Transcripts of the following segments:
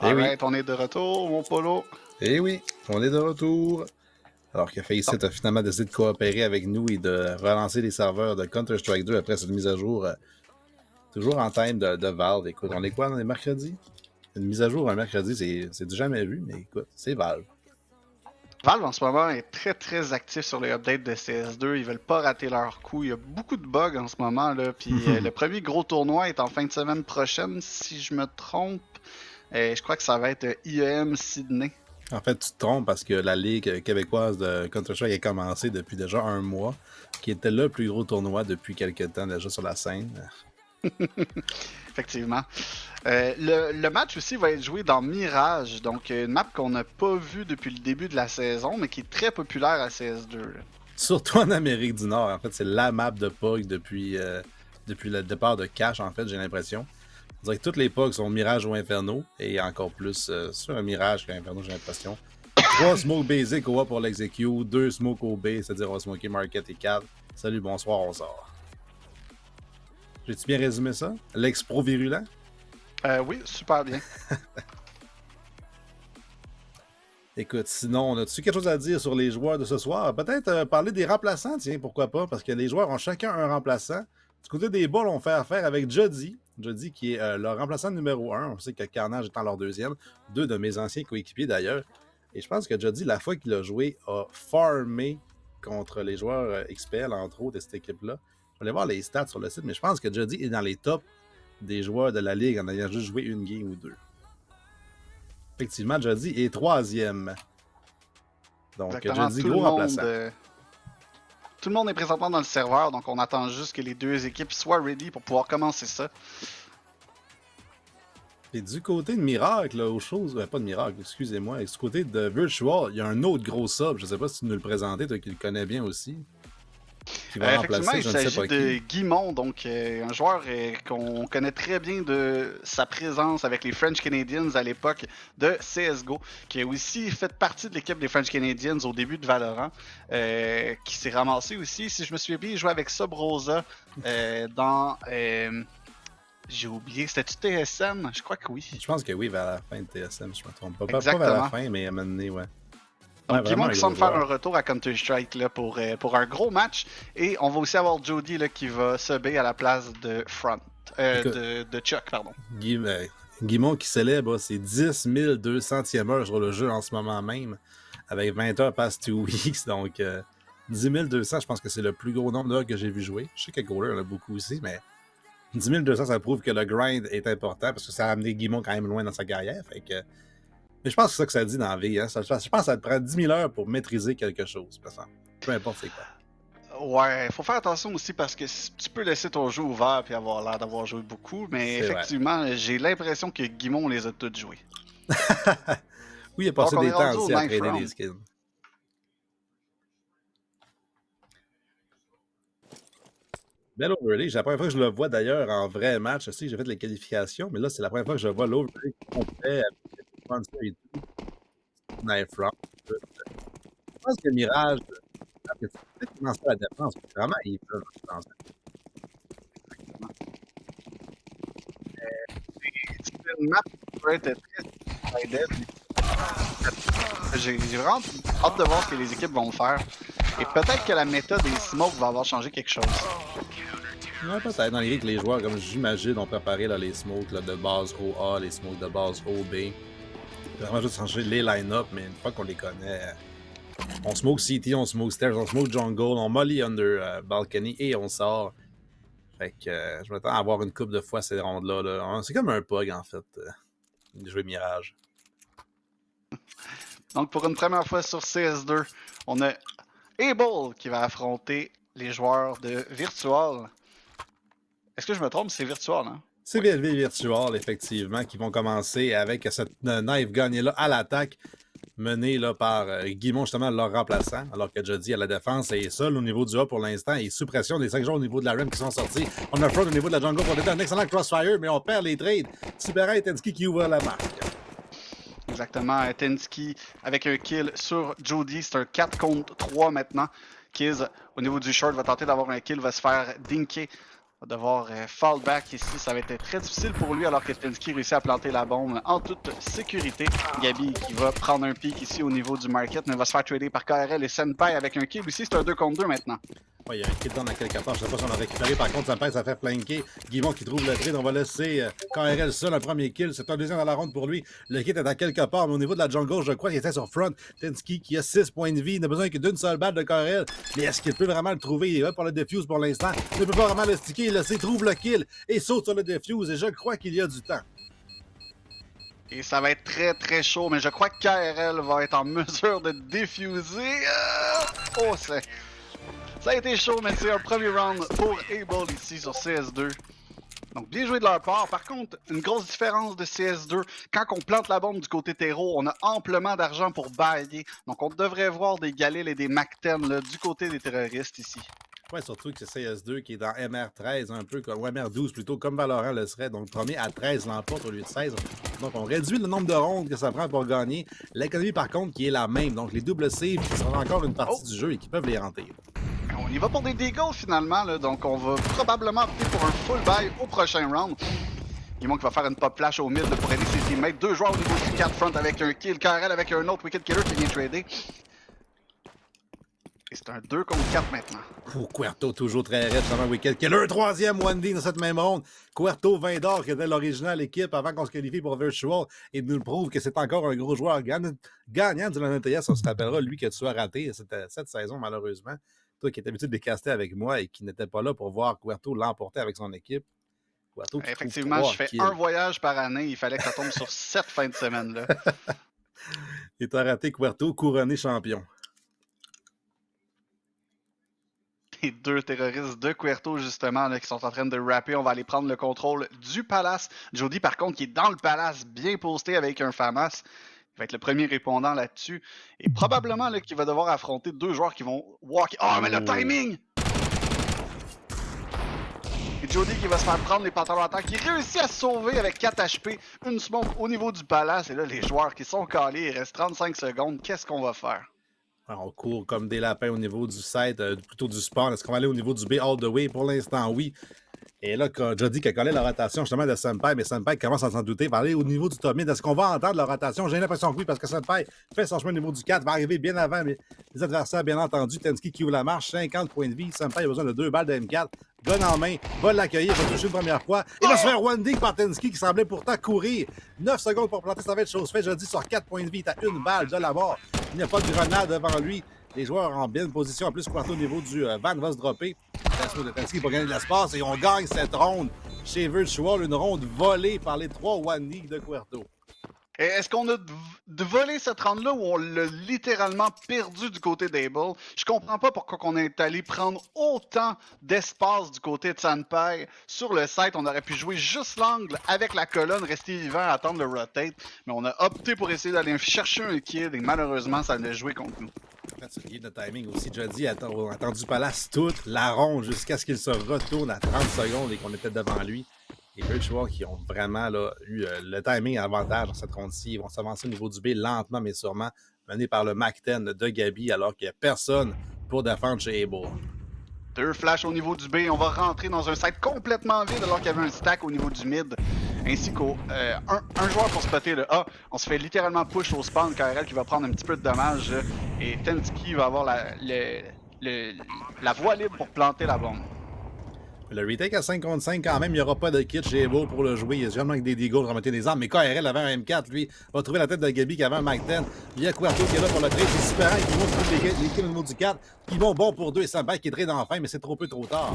Eh oui, Alright, on est de retour, mon polo. eh oui, on est de retour. Alors que Faceit Donc, a finalement décidé de coopérer avec nous et de relancer les serveurs de Counter-Strike 2 après cette mise à jour. Toujours en time de Valve. Écoute, on est quoi, on est mercredi? Une mise à jour un mercredi, c'est du jamais vu, mais écoute, c'est Valve. Valve en ce moment est très très actif sur les updates de CS2. Ils veulent pas rater leur coup. Il y a beaucoup de bugs en ce moment là. Puis le premier gros tournoi est en fin de semaine prochaine, si je me trompe. Je crois que ça va être IEM Sydney. En fait, tu te trompes parce que la Ligue québécoise de Counter-Strike a commencé depuis déjà un mois, qui était le plus gros tournoi depuis quelques temps déjà sur la scène. Effectivement. Le match aussi va être joué dans Mirage, donc une map qu'on n'a pas vue depuis le début de la saison, mais qui est très populaire à CS2. Là. Surtout en Amérique du Nord, en fait, c'est la map de PUG depuis le départ de Cash, en fait, j'ai l'impression. On dirait que toutes les PUG sont Mirage ou Inferno, et encore plus sur un Mirage qu'Inferno, j'ai l'impression. 3 smoke basic au A pour l'execute, 2 smoke au B, c'est-à-dire on va smoker market et 4. Salut, bonsoir, on sort. J'ai-tu bien résumé ça? L'ex-pro virulent? Oui, super bien. Écoute, sinon, on a-tu quelque chose à dire sur les joueurs de ce soir? Peut-être parler des remplaçants, tiens, pourquoi pas? Parce que les joueurs ont chacun un remplaçant. Du côté des balles, on fait affaire avec Jody. Jody qui est leur remplaçant numéro 1. On sait que Carnage étant leur deuxième. Deux de mes anciens coéquipiers d'ailleurs. Et je pense que Jody, la fois qu'il a joué, a farmé contre les joueurs XPL, entre autres, de cette équipe-là. Je vais aller voir les stats sur le site, mais je pense que Jody est dans les tops des joueurs de la ligue en ayant juste joué une game ou deux. Effectivement, Jody est troisième. Donc, Exactement. Jody, gros remplaçant. Tout le monde est présentement dans le serveur, donc on attend juste que les deux équipes soient ready pour pouvoir commencer ça. Et du côté de Miracle, là, aux choses, pas de Miracle, excusez-moi, et du côté de Virtual, il y a un autre gros sub, je sais pas si tu nous le présentais, toi qui le connais bien aussi, qui va Effectivement, remplacer, il je ne sais s'agit pas de qui. Guimond, donc un joueur qu'on connaît très bien de sa présence avec les French Canadians à l'époque de CSGO, qui a aussi fait partie de l'équipe des French Canadians au début de Valorant, qui s'est ramassé aussi, si je me souviens bien, il jouait avec Subrosa dans... j'ai oublié, c'était-tu TSM? Je crois que oui. Je pense que oui, vers la fin de TSM, je me trompe pas. Pas vers la Exactement. fin, mais à un moment donné, ouais. Ouais, Donc, vraiment Guimond un qui gros semble faire joueur. un retour à Counter-Strike là, pour un gros match. Et on va aussi avoir Jody là, qui va subber à la place de Front. Écoute, De Chuck, pardon. Guimond qui célèbre ses 10 200e heures sur le jeu en ce moment même, avec 20 heures past 2 weeks, donc 10 200, je pense que c'est le plus gros nombre d'heures que j'ai vu jouer. Je sais que Goaler en a beaucoup aussi, mais 10 200, ça prouve que le grind est important parce que ça a amené Guimond quand même loin dans sa carrière. Fait que... Mais je pense que c'est ça que ça dit dans la vie. Hein? Je pense que ça te prend 10 000 heures pour maîtriser quelque chose. Peu importe c'est quoi. Ouais, faut faire attention aussi parce que tu peux laisser ton jeu ouvert et avoir l'air d'avoir joué beaucoup, mais C'est vrai. effectivement, j'ai l'impression que Guimond les a toutes jouées. Oui, il a Donc passé on est des temps rendu au aussi à 9th traîner des round. skins. Bel overlay. C'est la première fois que je le vois d'ailleurs en vrai match. Je sais que j'ai fait les qualifications, mais là, c'est la première fois que je vois l'overlay complet avec les sponsors et tout. Knife Round. Je pense que Mirage, que tu peux peut-être commencer à la défense. Vraiment, ils peuvent lancer. C'est une map qui peut être très sided. J'ai vraiment hâte de voir ce que les équipes vont faire. Et peut-être que la méta des smokes va avoir changé quelque chose. Ouais, peut-être dans les règles que les joueurs, comme j'imagine, ont préparé là, les smokes là, de base OA, les smokes de base OB. Vraiment juste changer les line-up, mais une fois qu'on les connaît, on smoke CT, on smoke stairs, on smoke jungle, on molly under balcony et on sort. Fait que je m'attends à avoir une coupe de fois ces rondes-là. Là. C'est comme un pug en fait, de jouer Mirage. Donc pour une première fois sur CS2, on a Able qui va affronter les joueurs de Virtual. Est-ce que je me trompe? C'est Virtual, hein? C'est VLV Virtual, effectivement, qui vont commencer avec cette knife gagnée-là à l'attaque, menée là, par Guimond, justement, leur remplaçant, alors que Jody à la défense est seul au niveau du A pour l'instant et sous pression des 5 joueurs au niveau de la REM qui sont sortis. On a Front au niveau de la jungle pour être un excellent crossfire, mais on perd les trades. Tibera et Tensky qui ouvrent la marque. Exactement. Tensky avec un kill sur Jody. C'est un 4 contre 3 maintenant. Kiz, au niveau du short, va tenter d'avoir un kill, va se faire dinker Va devoir fall back ici. Ça va être très difficile pour lui alors que Tensky réussit à planter la bombe en toute sécurité. Gabi qui va prendre un pic ici au niveau du market, mais va se faire trader par KRL et Senpai avec un kill aussi. C'est un 2 contre 2 maintenant. Ouais, il y a un kill down à quelque part. Je sais pas si on l'a récupéré. Par contre, Senpai, ça fait flanquer. Guimond qui trouve le trade. On va laisser KRL seul un premier kill. C'est un deuxième dans la ronde pour lui. Le kit est à quelque part, mais au niveau de la jungle, je crois qu'il était sur front. Tensky qui a 6 points de vie. Il n'a besoin que d'une seule balle de KRL. Mais est-ce qu'il peut vraiment le trouver? Il est là pour le defuse pour l'instant. Il ne peut pas vraiment le sticker. Il le sait, trouve le kill et saute sur le defuse. Et je crois qu'il y a du temps. Et ça va être très très chaud, mais je crois que KRL va être en mesure de diffuser. Oh, ça a été chaud, mais c'est un premier round pour Able ici sur CS2. Donc bien joué de leur part. Par contre, une grosse différence de CS2, quand on plante la bombe du côté terreau, on a amplement d'argent pour bailler. Donc on devrait voir des Galil et des Mac-10 là, du côté des terroristes ici. Ouais, surtout que c'est CS2 qui est dans MR13, un peu comme, ou MR12 plutôt, comme Valorant le serait. Donc, premier à 13 l'emporte au lieu de 16. Donc, on réduit le nombre de rondes que ça prend pour gagner. L'économie, par contre, qui est la même. Donc, les doubles saves qui sont encore une partie du jeu et qui peuvent les rentrer. On y va pour des deagles finalement, là. Donc, on va probablement opter pour un full buy au prochain round. Guimond qui va faire une pop flash au mid là, pour aider ses teammates. Deux joueurs au niveau du 4 front avec un kill. KRL avec un autre Wicked Killer qui vient trader. Et c'est un 2 contre 4 maintenant. Cuerto, toujours très raide, justement, Wicked Killer. Troisième 1D dans cette même ronde. Cuerto, 20 d'or, qui était l'original équipe avant qu'on se qualifie pour Virtual. Et nous le prouve que c'est encore un gros joueur gagnant du LNTS. On se rappellera, lui, que tu as raté cette saison, malheureusement. Toi qui étais habitué de caster avec moi et qui n'étais pas là pour voir Cuerto l'emporter avec son équipe. Cuerto, effectivement, je fais un voyage par année. Il fallait que ça tombe sur cette fin de semaine-là. Et t'as raté Cuerto, couronné champion. Les deux terroristes de Cuerto, justement, là, qui sont en train de rapper. On va aller prendre le contrôle du palace. Jody, par contre, qui est dans le palace, bien posté avec un FAMAS. Il va être le premier répondant là-dessus. Et probablement qu'il va devoir affronter deux joueurs qui vont walk. Oh, mais le timing! Et Jody qui va se faire prendre les pantalons à terre, qui réussit à se sauver avec 4 HP. Une smoke au niveau du palace. Et là, les joueurs qui sont calés, il reste 35 secondes. Qu'est-ce qu'on va faire? Alors, on court comme des lapins au niveau du site, plutôt du spawn. Est-ce qu'on va aller au niveau du B all the way? Pour l'instant, oui. Et là, Jody qui a collé la rotation justement de Senpai, mais Senpai commence à s'en douter. Va aller au niveau du top mid. Est-ce qu'on va entendre la rotation? J'ai l'impression que oui, parce que Senpai fait son chemin au niveau du 4, va arriver bien avant les adversaires, bien entendu. Tensky qui ouvre la marche, 50 points de vie. Senpai a besoin de 2 balles de M4. Gun en main, va l'accueillir, va toucher une première fois. Et va se faire one dig par Tensky qui semblait pourtant courir. 9 secondes pour planter, ça va être chose faite. Jody sur 4 points de vie, t'as une balle de la mort. Il n'y a pas de grenade devant lui. Les joueurs en bien position. En plus, Cuerto au niveau du van va se dropper. De Tensky pour gagner de l'espace et on gagne cette ronde chez Virtual. Une ronde volée par les 3 One League de Cuerto. Est-ce qu'on a volé cette ronde-là ou on l'a littéralement perdu du côté d'Able? Je comprends pas pourquoi on est allé prendre autant d'espace du côté de Senpai. Sur le site, on aurait pu jouer juste l'angle avec la colonne, rester vivant, attendre le rotate. Mais on a opté pour essayer d'aller chercher un kill et malheureusement, ça l'a joué contre nous. C'est lié de timing aussi. Jody a attendu Palace toute la ronde jusqu'à ce qu'il se retourne à 30 secondes et qu'on était devant lui. Les Virtual qui ont vraiment là, eu le timing avantage dans cette ronde-ci. Ils vont s'avancer au niveau du B lentement mais sûrement, menés par le Mac-10 de Gabi alors qu'il n'y a personne pour défendre chez Able. Deux flashs au niveau du B. On va rentrer dans un site complètement vide alors qu'il y avait un stack au niveau du mid. Ainsi qu'un joueur pour spotter le A. On se fait littéralement push au spawn. KRL qui va prendre un petit peu de dommages. Et Tensky va avoir la voie libre pour planter la bombe. Le retake à 5 contre 5, quand même, il n'y aura pas de kit chez Able pour le jouer. Il y a jamais avec des deagles pour remettre des armes. Mais KRL avait un M4, lui, va trouver la tête de Gabi qui avait un Mac 10. Il y a Cuerto qui est là pour le trade. C'est super qui vont trouver les kills au niveau du 4. Qui vont bon pour 2 et Senpai qui trade enfin, mais c'est trop peu trop tard.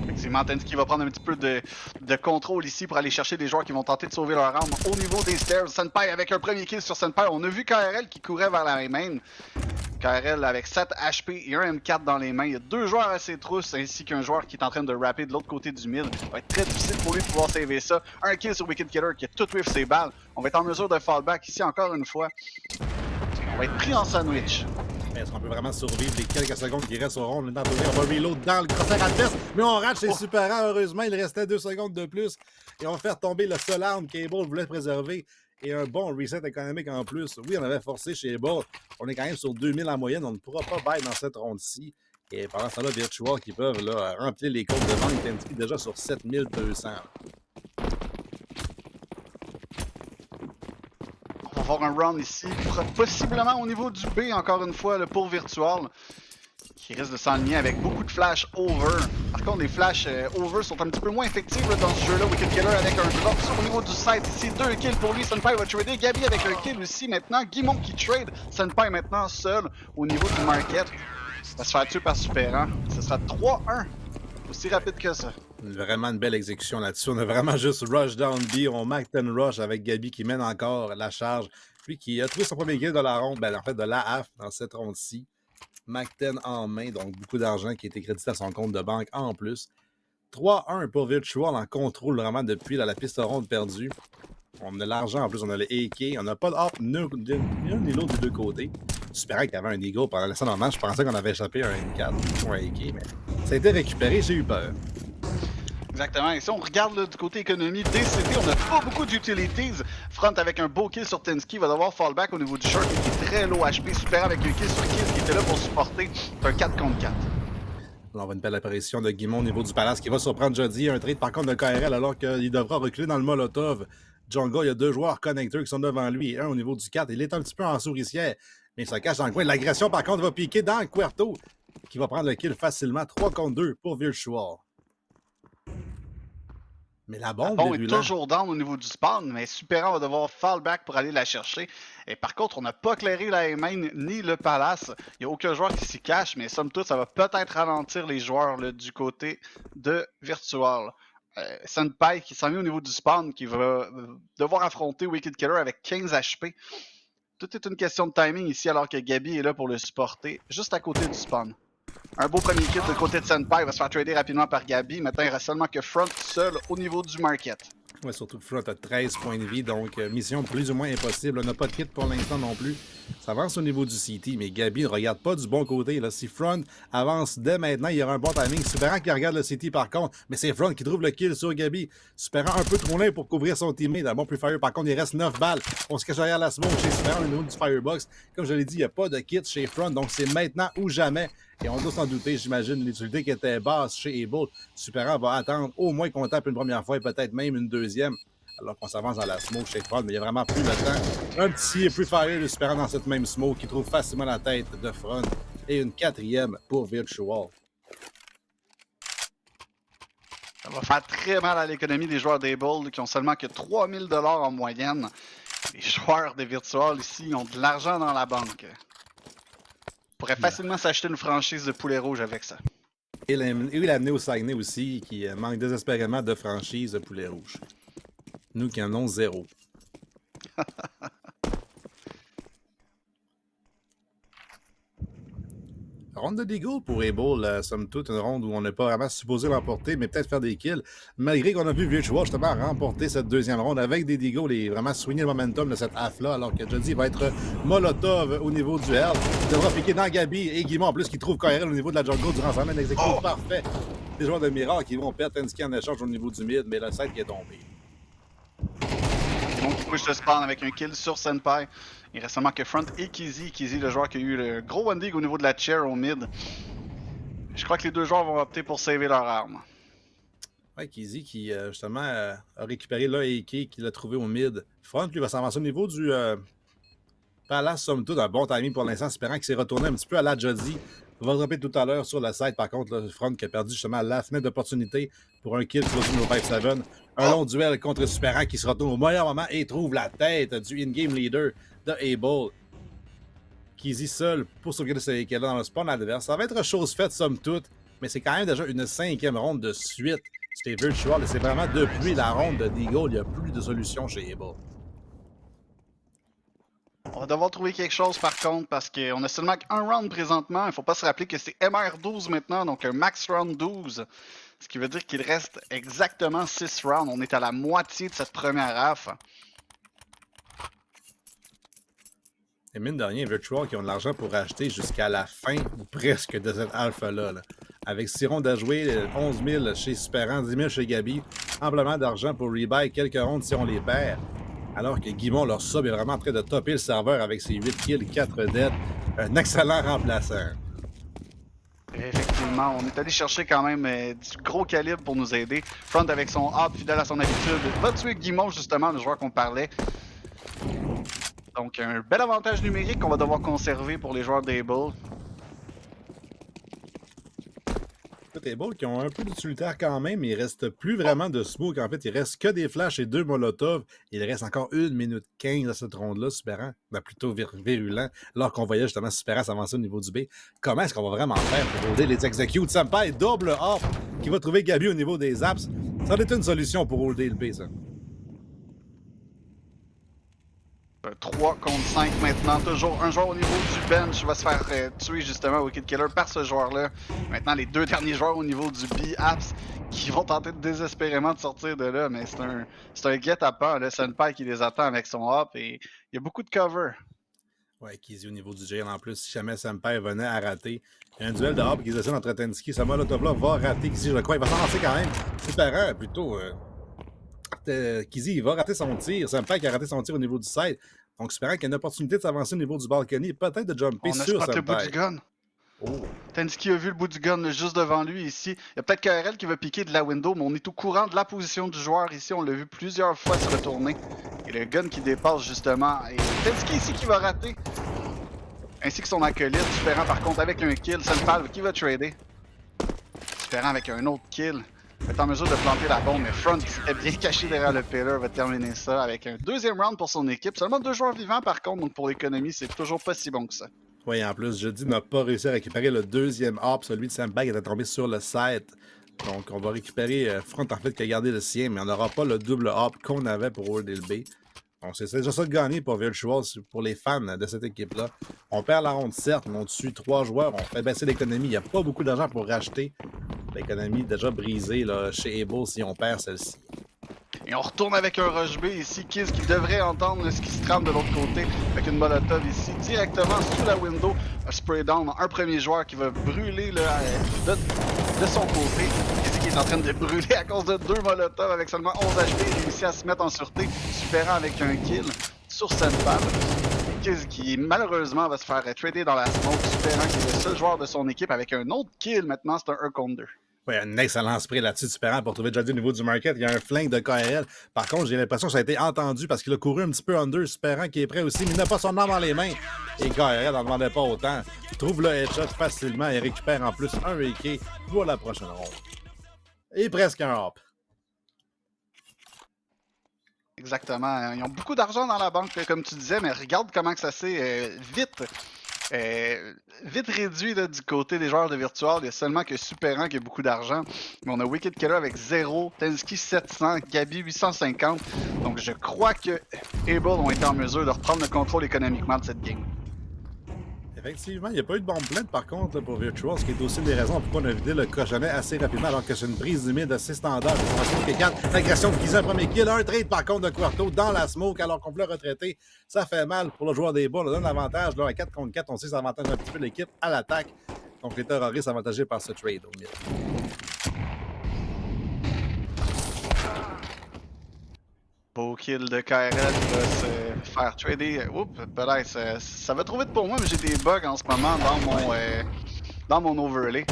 Effectivement, Tensky va prendre un petit peu de contrôle ici pour aller chercher des joueurs qui vont tenter de sauver leur arme au niveau des stairs. Senpai avec un premier kill sur Senpai. On a vu KRL qui courait vers la main. KRL avec 7 HP et un M4 dans les mains. Il y a deux joueurs à ses trousses ainsi qu'un joueur qui est en train de rapper de l'autre côté du mid. Ça va être très difficile pour lui de pouvoir sauver ça. Un kill sur Wicked Killer qui a tout whiff ses balles. On va être en mesure de fallback ici encore une fois. On va être pris en sandwich. Est-ce qu'on peut vraiment survivre les quelques secondes qui restent au rond? On va reload dans le crossaire adverse, mais on rate chez Super A. Heureusement, il restait 2 secondes de plus. Et on va faire tomber le seul arme qu'Able voulait préserver. Et un bon reset économique en plus. Oui, on avait forcé chez Able. On est quand même sur 2000 en moyenne. On ne pourra pas bailler dans cette ronde-ci. Et pendant ce temps-là, Virtual qui peuvent là, remplir les comptes de vente Tensky déjà sur 7200. On va voir un round ici, possiblement au niveau du B, encore une fois, pour Virtual, qui risque de s'enligner avec beaucoup de flash over. Par contre, les flash over sont un petit peu moins effectifs dans ce jeu-là. Wicked Killer avec un drop au niveau du site ici, 2 kills pour lui. Senpai va trader, Gabi avec un kill aussi maintenant. Guimont qui trade, Senpai maintenant seul au niveau du market. Va se faire tuer par Superant. Ce sera 3-1. Aussi rapide que ça. Vraiment une belle exécution là-dessus. On a vraiment juste rush down B. On Mac 10 rush avec Gabi qui mène encore la charge. Lui qui a trouvé son premier kill de la ronde, ben en fait de l'AF dans cette ronde-ci. Mac 10 en main, donc beaucoup d'argent qui a été crédité à son compte de banque en plus. 3-1 pour Virtual en contrôle vraiment depuis la piste ronde perdue. On a l'argent en plus, on a le AK. On n'a pas d'op ni l'autre des deux côtés. J'espérais qu'il y avait un Eagle pendant la scène en match. Je pensais qu'on avait échappé un N4 ou un AK, mais ça a été récupéré, j'ai eu peur. Exactement. Et si on regarde là, du côté économie, DCT, on n'a pas beaucoup d'utilities. Front avec un beau kill sur Tensky va devoir fallback au niveau du short qui est très low HP. Super avec un kill sur Kiss qui était là pour supporter. C'est un 4 contre 4. Là, on voit une belle apparition de Guimont au niveau du palace qui va surprendre Jody. Un trade par contre de KRL alors qu'il devra reculer dans le Molotov. Django, il y a deux joueurs connecteurs qui sont devant lui et un au niveau du 4. Il est un petit peu en souricière, mais il se cache dans le coin. L'agression par contre va piquer dans Cuerto qui va prendre le kill facilement. 3 contre 2 pour Virtual. Mais la bombe est toujours down au niveau du spawn, mais Superant va devoir fall back pour aller la chercher. Et par contre, on n'a pas clairé la main ni le palace. Il n'y a aucun joueur qui s'y cache, mais somme toute, ça va peut-être ralentir les joueurs là, du côté de Virtual. Senpai qui s'en vient au niveau du spawn, qui va devoir affronter Wicked Killer avec 15 HP. Tout est une question de timing ici, alors que Gabi est là pour le supporter, juste à côté du spawn. Un beau premier kill de côté de Senpai, il va se faire trader rapidement par Gabi. Maintenant, il reste seulement que Front seul au niveau du market. Ouais, surtout que Front a 13 points de vie, donc mission plus ou moins impossible. On n'a pas de kit pour l'instant non plus. Ça avance au niveau du CT, mais Gabi ne regarde pas du bon côté. Là. Si Front avance dès maintenant, il y aura un bon timing. Superant qui regarde le CT par contre, mais c'est Front qui trouve le kill sur Gabi. Superant un peu trop loin pour couvrir son teammate. Un bon pre-fire, par contre, il reste 9 balles. On se cache derrière la smoke chez Superant au niveau du firebox. Comme je l'ai dit, il n'y a pas de kit chez Front, donc c'est maintenant ou jamais. Et on doit s'en douter, j'imagine, l'utilité qui était basse chez Able. Superant va attendre au moins qu'on tape une première fois et peut-être même une deuxième. Alors qu'on s'avance dans la smoke chez Front, mais il n'y a vraiment plus le temps. Un petit pre-fire de Superant dans cette même smoke qui trouve facilement la tête de Front. Et une quatrième pour Virtual. Ça va faire très mal à l'économie des joueurs d'Able qui ont seulement que 3000 $ en moyenne. Les joueurs de Virtual ici ont de l'argent dans la banque. Ils pourraient facilement s'acheter une franchise de poulet rouge avec ça. Et l'amener au Saguenay aussi, qui manque désespérément de franchise de poulet rouge. Nous qui en avons 0. Ronde de Deagle pour Able, somme toute, une ronde où on n'est pas vraiment supposé l'emporter, mais peut-être faire des kills. Malgré qu'on a vu Virtual justement remporter cette deuxième ronde avec des Deagle et vraiment swinguer le momentum de cette half-là, alors que Jody va être Molotov au niveau du L. Il devra piquer dans Gabi et Guimont en plus qui trouve KRL au niveau de la jungle durant sa main d'exécution parfait. Des joueurs de Mirror qui vont perdre Tensky en échange au niveau du mid, mais le site qui est tombé. Guimont qui push le spawn avec un kill sur Senpai. Il reste seulement que Front et Kizzy. Kizzy, le joueur qui a eu le gros one dig au niveau de la chair au mid. Je crois que les deux joueurs vont opter pour sauver leur arme. Ouais, Kizzy qui justement a récupéré l'AK qu'il a trouvé au mid. Front lui va s'avancer au niveau du Palace, somme toute, un bon timing pour l'instant, espérant qu'il s'est retourné un petit peu à la Jody. On va dropper tout à l'heure sur le site, par contre, le Front qui a perdu justement la fenêtre d'opportunité pour un kill sur le 5-7. Un long duel contre Superant qui se retourne au meilleur moment et trouve la tête du in-game leader de Able. Kizzy seul pour sauvegarder ce véhicule dans le spawn adverse. Ça va être chose faite, somme toute, mais c'est quand même déjà une 5e ronde de suite. C'était Virtual et c'est vraiment depuis la ronde de Deagle, il n'y a plus de solution chez Able. On va devoir trouver quelque chose par contre parce qu'on a seulement un round présentement. Il ne faut pas se rappeler que c'est MR12 maintenant, donc un max round 12. Ce qui veut dire qu'il reste exactement 6 rounds. On est à la moitié de cette première half. Et mine de rien, Virtual qui ont de l'argent pour acheter jusqu'à la fin ou presque de cette alpha-là. Avec 6 rondes à jouer, 11 000 chez Superant, 10 000 chez Gabi. Amplement d'argent pour rebuy quelques rondes si on les perd. Alors que Guimont, leur sub, est vraiment en train de topper le serveur avec ses 8 kills, 4 deaths. Un excellent remplaçant. Effectivement, on est allé chercher quand même du gros calibre pour nous aider. Front avec son hop, fidèle à son habitude, va tuer Guimond justement, le joueur qu'on parlait. Donc un bel avantage numérique qu'on va devoir conserver pour les joueurs d'Able. Les balls qui ont un peu d'utilitaire quand même, mais il reste plus vraiment de smoke. En fait, il reste que des flashs et 2 molotovs. Il reste encore 1 minute 15 à cette ronde-là, Superant. Plutôt virulent, alors qu'on voyait justement Superant s'avancer au niveau du B. Comment est-ce qu'on va vraiment faire pour holder les executes? Senpai, double off, qui va trouver Gabi au niveau des apps. Ça en est une solution pour holder le B, ça. 3 contre 5 maintenant. Toujours un joueur au niveau du bench va se faire tuer justement Wicked Killer par ce joueur-là. Maintenant, les 2 derniers joueurs au niveau du B-Apps qui vont tenter désespérément de sortir de là. Mais c'est un guet-apens. Senpai qui les attend avec son hop et il y a beaucoup de cover. Ouais, Kizzy au niveau du jail en plus. Si jamais Senpai venait à rater, il y a un duel de hop qui essaie entre Tensky. Ce molotov-là va rater Kizzy, je crois. Il va s'en lancer quand même. C'est parent, plutôt. Kizzy, il va rater son tir. Senpai qui a raté son tir au niveau du side. Donc, espérant qu'il y a une opportunité de s'avancer au niveau du balcony, peut-être de jumper On a sur spot le bout Senpai. du gun. Oh. Tensky a vu le bout du gun juste devant lui ici. Il y a peut-être KRL qui va piquer de la window, mais on est au courant de la position du joueur ici. On l'a vu plusieurs fois se retourner. Et le gun qui dépasse justement. Et Tensky ici qui va rater. Ainsi que son acolyte. Superant par contre avec un kill. Senpai qui va trader. Superant avec un autre kill. Va être en mesure de planter la bombe, mais Front qui s'était bien caché derrière le pillar va terminer ça avec un 2e round pour son équipe. Seulement 2 joueurs vivants par contre, donc pour l'économie, c'est toujours pas si bon que ça. Oui, en plus, Jeudi n'a pas réussi à récupérer le 2e hop, celui de Senpai qui était tombé sur le site. Donc, on va récupérer Front en fait qui a gardé le sien, mais on n'aura pas le double hop qu'on avait pour holder le B. Donc, c'est déjà ça de gagner pour Virtual, pour les fans de cette équipe-là. On perd la ronde, certes, mais on tue 3 joueurs, on fait baisser l'économie. Il n'y a pas beaucoup d'argent pour racheter. L'économie déjà brisée là, chez Able si on perd celle-ci. Et on retourne avec un rush B ici. Kiz qui devrait entendre ce qui se trame de l'autre côté avec une molotov ici directement sous la window. Un spray down, un premier joueur qui va brûler là, de son côté. Kiz qui est en train de brûler à cause de 2 molotovs avec seulement 11 HP. Il réussit à se mettre en sûreté, supérant avec un kill sur Senpai. Kiz qui malheureusement va se faire trader dans la smoke, supérant qui est le seul joueur de son équipe avec un autre kill. Maintenant, c'est un 1 contre 2. Oui, un excellent spray là-dessus, Superant pour trouver Jody au niveau du market. Il y a un flingue de KRL. Par contre, j'ai l'impression que ça a été entendu parce qu'il a couru un petit peu under. Superant qui est prêt aussi, mais il n'a pas son arme dans les mains. Et KRL n'en demandait pas autant. Il trouve le headshot facilement et récupère en plus un AK pour la prochaine ronde. Et presque un hop. Exactement. Ils ont beaucoup d'argent dans la banque, comme tu disais, mais regarde comment que ça s'est vite réduit là, du côté des joueurs de Virtual. Il y a seulement que Superant qui a beaucoup d'argent. Mais on a Wicked Killer avec 0, Tensky 700, Gabi 850. Donc je crois que Able ont été en mesure de reprendre le contrôle économiquement de cette game. Effectivement, il n'y a pas eu de bombe pleine par contre là, pour Virtual, ce qui est aussi une des raisons pourquoi on a vidé le cochonnet assez rapidement alors que c'est une prise humide assez standard. L'agression de Kizzy, un premier kill, un trade par contre de Quarto dans la smoke alors qu'on voulait retraiter. Ça fait mal pour le joueur des balles, on donne l'avantage là, à 4 contre 4, on sait que ça avantage un petit peu l'équipe à l'attaque. Donc les terroristes avantagés par ce trade au milieu. Beau kill de KRL qui va se faire trader. Oups, peut-être ça va trop vite pour moi, mais j'ai des bugs en ce moment dans mon overlay.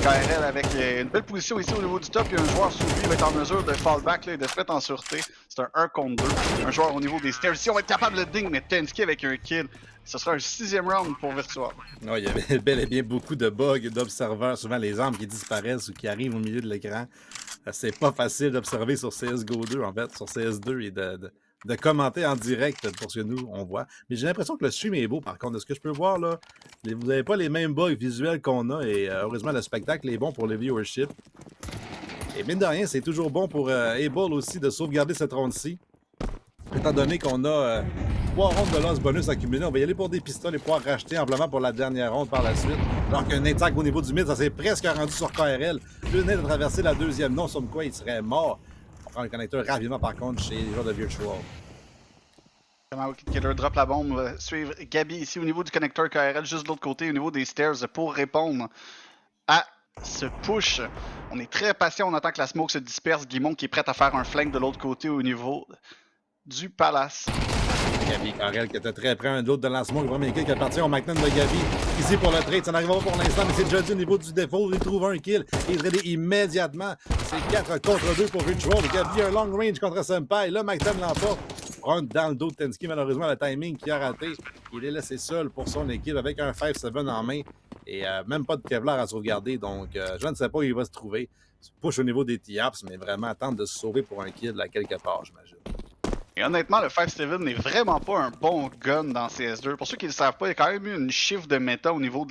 KRL avec une belle position ici au niveau du top. Il y a un joueur sous lui va être en mesure de fallback là, et de se mettre en sûreté. C'est un 1 contre 2. Un joueur au niveau des stairs. Ici, on va être capable de ding, mais Tensky avec un kill. Ce sera un 6e round pour Virtual. Ouais, il y avait bel et bien beaucoup de bugs d'observeurs, souvent les armes qui disparaissent ou qui arrivent au milieu de l'écran. C'est pas facile d'observer sur CSGO 2, en fait, sur CS2 et de commenter en direct pour ce que nous, on voit. Mais j'ai l'impression que le stream est beau, par contre. De ce que je peux voir, là, vous n'avez pas les mêmes bugs visuels qu'on a et heureusement, le spectacle est bon pour le viewership. Et mine de rien, c'est toujours bon pour Able aussi de sauvegarder cette ronde-ci. Étant donné qu'on a 3 rondes de loss bonus accumulées, on va y aller pour des pistolets et pouvoir racheter amplement pour la dernière ronde par la suite. Alors qu'un attaque au niveau du mid, ça s'est presque rendu sur KRL. Il venait de traverser la 2e, non, somme quoi, il serait mort. On prend le connecteur rapidement par contre chez les joueurs de Virtual. Wicked Killer drop la bombe, va suivre Gabi ici au niveau du connecteur KRL, juste de l'autre côté, au niveau des stairs pour répondre à ce push. On est très patient, on attend que la smoke se disperse. Guimond qui est prêt à faire un flank de l'autre côté au niveau du Palace. Gabi Carrel qui était très près, un autre de lancement, le premier kill qui appartient au Magnum de Gabi. Ici pour le trade, ça n'arrivera pas pour l'instant, mais c'est Judgy au niveau du défaut. Il trouve un kill et il relie immédiatement. C'est 4 contre 2 pour Ritual. Gabi un long range contre Senpai. Là, Magnum l'emporte. Front dans le dos de Tensky, malheureusement, le timing qui a raté. Il est laissé seul pour son équipe avec un 5-7 en main et même pas de Kevlar à sauvegarder. Donc, je ne sais pas où il va se trouver. Push au niveau des T-Apps, mais vraiment tente de se sauver pour un kill à quelque part, j'imagine. Et honnêtement, le 5-7 n'est vraiment pas un bon gun dans CS2. Pour ceux qui ne le savent pas, il y a quand même eu une shift de méta au niveau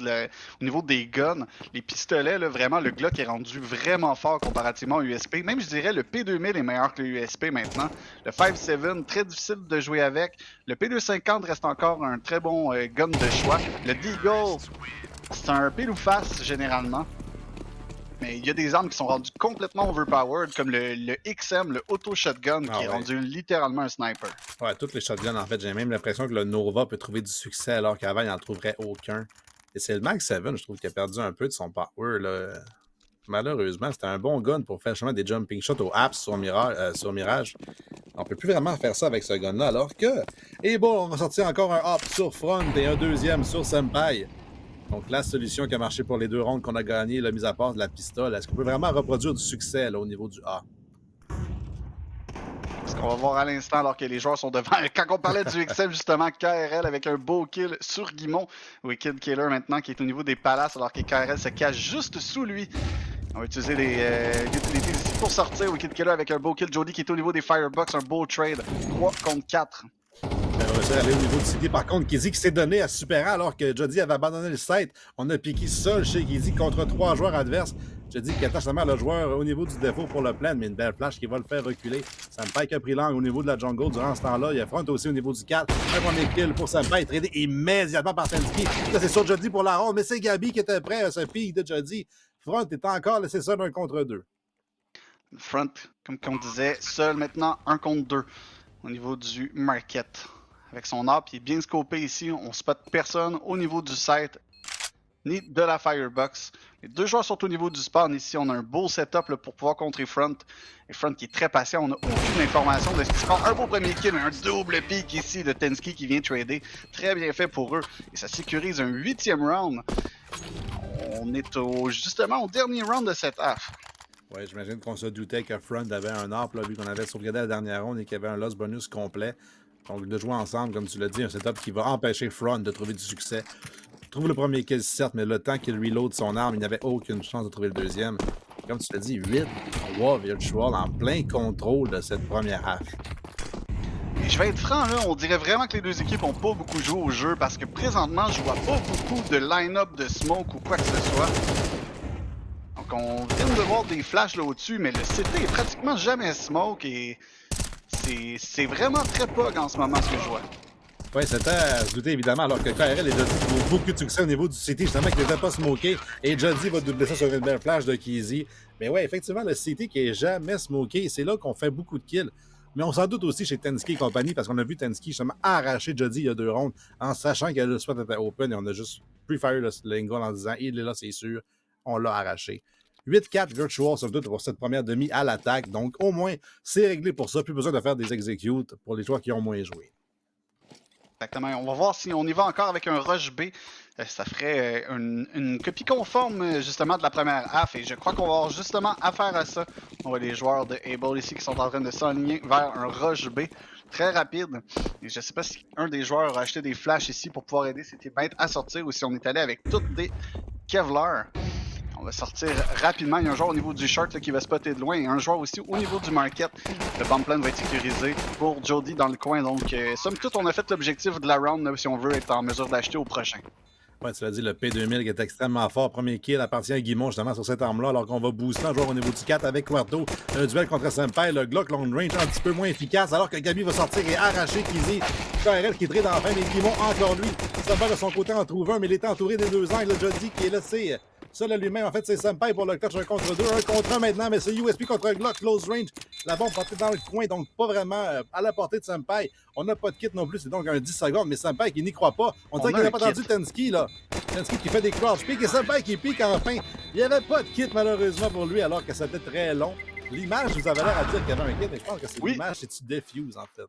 des guns. Les pistolets, là, vraiment, le Glock est rendu vraiment fort comparativement au USP. Même, je dirais, le P2000 est meilleur que le USP maintenant. Le 5-7, très difficile de jouer avec. Le P250 reste encore un très bon gun de choix. Le Deagle, c'est un pile ou face, généralement. Mais il y a des armes qui sont rendues complètement overpowered, comme le XM, le Auto Shotgun, qui est rendu littéralement un sniper. Ouais, toutes les shotguns, en fait, j'ai même l'impression que le Nova peut trouver du succès alors qu'avant, il n'en trouverait aucun. Et c'est le Mag 7, je trouve, qui a perdu un peu de son power, là. Malheureusement, c'était un bon gun pour faire justement des jumping shots aux apps sur Mirage. On peut plus vraiment faire ça avec ce gun-là, alors que... Et bon, on va sortir encore un hop sur Front et un deuxième sur Senpai. Donc, la solution qui a marché pour les 2 rounds qu'on a gagné, la mise à part de la pistole, est-ce qu'on peut vraiment reproduire du succès là, au niveau du A? Ce qu'on va voir à l'instant alors que les joueurs sont devant. Quand on parlait du XM, justement, KRL avec un beau kill sur Guimont. Wicked Killer maintenant qui est au niveau des palaces alors que KRL se cache juste sous lui. On va utiliser les utilités ici pour sortir. Wicked Killer avec un beau kill. Jody qui est au niveau des Firebox, un beau trade. 3 contre 4. On va réussir à aller au niveau du City. Par contre, Kizzy qui s'est donné à Super A alors que Jody avait abandonné le site. On a piqué seul chez Kizzy contre 3 joueurs adverses. Jody qui attache seulement le joueur au niveau du défaut pour le plan, mais une belle flash qui va le faire reculer. Senpai qui a pris l'angle au niveau de la jungle durant ce temps-là. Il y a Front aussi au niveau du 4. Un premier kill pour Senpai, tradé immédiatement par Tensky. Là, c'est sur Jody pour la ronde, mais c'est Gabi qui était prêt à ce pic de Jody. Front est encore laissé seul 1 contre 2. Front, comme on disait, seul maintenant 1 contre 2 au niveau du market. Avec son arp, il est bien scopé ici. On spot personne au niveau du site ni de la Firebox. Les 2 joueurs sont au niveau du spawn. Ici, on a un beau setup là, pour pouvoir contrer Front. Et Front qui est très patient. On n'a aucune information de ce qui se passe. Un beau premier kill, mais un double pick ici de Tensky qui vient trader. Très bien fait pour eux. Et ça sécurise un 8e round. On est justement au dernier round de cette half. Ouais, j'imagine qu'on se doutait que Front avait un ARP, là, vu qu'on avait sauvegardé la dernière ronde et qu'il y avait un loss bonus complet. Donc, de jouer ensemble, comme tu l'as dit, un setup qui va empêcher Front de trouver du succès. Trouve le premier kill, certes, mais le temps qu'il reload son arme, il n'avait aucune chance de trouver le deuxième. Comme tu l'as dit, 8-3 Virtual en plein contrôle de cette première half. Et je vais être franc, là, on dirait vraiment que les 2 équipes n'ont pas beaucoup joué au jeu parce que présentement, je vois pas beaucoup de line-up de smoke ou quoi que ce soit. Donc, on vient de voir des flashs là au-dessus, mais le CT est pratiquement jamais smoke et c'est vraiment très pog en ce moment ce que je vois. Oui, c'était à se douter évidemment, alors que KRL et Jody trouvent beaucoup de succès au niveau du CT, justement, qui n'était pas smoké. Et Jody va doubler ça sur une belle flash de Kizzy. Mais ouais, effectivement, le CT qui est jamais smoké, c'est là qu'on fait beaucoup de kills. Mais on s'en doute aussi chez Tensky et compagnie, parce qu'on a vu Tensky justement arracher Jody il y a 2 rounds, en sachant que le spot était open, et on a juste pre-fire le lingot en disant il est là, c'est sûr, on l'a arraché. 8-4 Virtual sur doute pour cette première demi à l'attaque. Donc, au moins, c'est réglé pour ça. Plus besoin de faire des executes pour les joueurs qui ont moins joué. Exactement. On va voir si on y va encore avec un rush B. Ça ferait une copie conforme justement de la première half. Et je crois qu'on va avoir justement affaire à ça. On voit les joueurs de Able ici qui sont en train de s'aligner vers un rush B. Très rapide. Et je ne sais pas si un des joueurs a acheté des flashs ici pour pouvoir aider ses teammates à sortir ou si on est allé avec toutes des Kevlar. On va sortir rapidement. Il y a un joueur au niveau du short là, qui va spotter de loin et un joueur aussi au niveau du market. Le bomb plan va être sécurisé pour Jody dans le coin. Donc, somme toute, on a fait l'objectif de la round là, si on veut être en mesure d'acheter au prochain. Ouais, tu l'as dit, le P2000 qui est extrêmement fort. Premier kill appartient à Guimont justement sur cette arme-là, alors qu'on va booster un joueur au niveau du 4 avec Quarto. Un duel contre Senpai, le Glock long range un petit peu moins efficace, alors que Gabi va sortir et arracher Kizzy. KRL qui trade enfin, mais Guimont encore lui. Senpai de son côté en trouve un, mais il est entouré des 2 angles. Jody qui est laissé seul à lui-même. En fait, c'est Senpai pour le clutch 1 contre 2. 1 contre 1 maintenant, mais c'est USP contre Glock close range. La bombe partait dans le coin, donc pas vraiment à la portée de Senpai. On n'a pas de kit non plus, c'est donc un 10 secondes, mais Senpai qui n'y croit pas. On dirait qu'il n'a pas entendu Tensky, là. Tensky qui fait des crouch pick et Senpai qui pique enfin. Il n'y avait pas de kit malheureusement pour lui, alors que c'était très long. L'image, vous avez l'air à dire qu'il y avait un kill, mais je pense que c'est Oui. l'image, c'est tu diffuses en fait.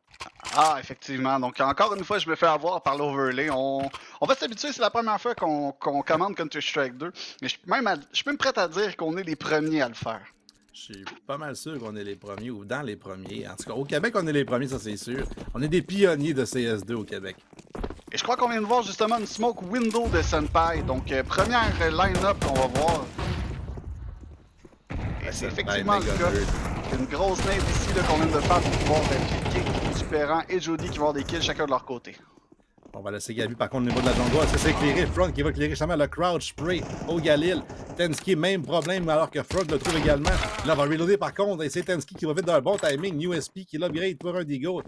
Ah, effectivement. Donc, encore une fois, je me fais avoir par l'overlay. On va s'habituer, c'est la première fois qu'on commande Counter-Strike 2. Mais je suis même prêt à dire qu'on est les premiers à le faire. Je suis pas mal sûr qu'on est les premiers ou dans les premiers. En tout cas, au Québec, on est les premiers, ça c'est sûr. On est des pionniers de CS2 au Québec. Et je crois qu'on vient de voir justement une smoke window de Senpai. Donc, première line-up qu'on va voir. Et c'est effectivement le cas. Une grosse nade ici qu'on vient de faire pour pouvoir piquer Superant et Jody qui vont avoir des kills chacun de leur côté. On va laisser Gabi par contre au niveau de la jungle. C'est éclairé. Front qui va éclairer justement le crouch spray au Galil. Tensky, même problème alors que Front le trouve également. Là, on va reloader par contre. Et c'est Tensky qui va vite d'un bon timing. USP qui l'upgrade pour un Deagle.